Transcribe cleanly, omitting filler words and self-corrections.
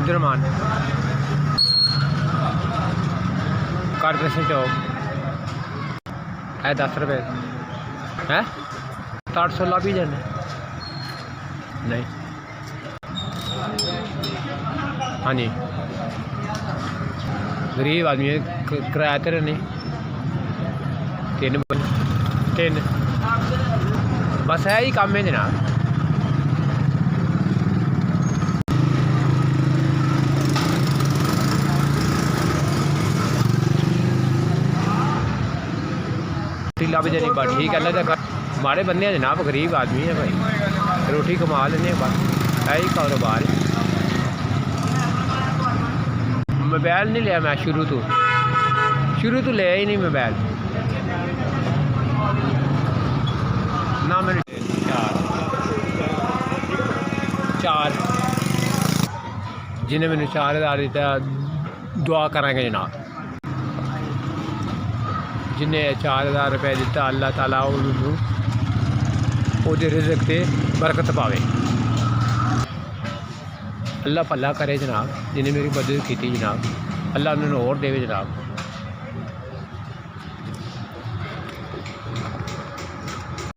Abdul Rahman corporation चौक है 10 रुपये है 800 ला भी जाने नहीं। हाँ जी गरीब आदमी है किराया तेरे नहीं 3 बस है ही काम है जनाब। लब जानी बात ठीक है अल्लाह का हमारे बंदे हैं जनाब गरीब आदमी है भाई रोटी कमा लेने बस है ही कारोबार है। मोबाइल नहीं लिया मैं शुरू तो लिया ही नहीं मोबाइल ना मैंने 4 जिन्हें मैंने 4000 दिता दुआ करांगे जनाब जिन्हें 4000 रुपये दिता अल्लाह ताला उन्होंने रिज़्क़ ते बरकत पावे अल्लाह भला करे जनाब जिन्हें मेरी मदद की जनाब अल्लाह उन्होंने और देवे जनाब।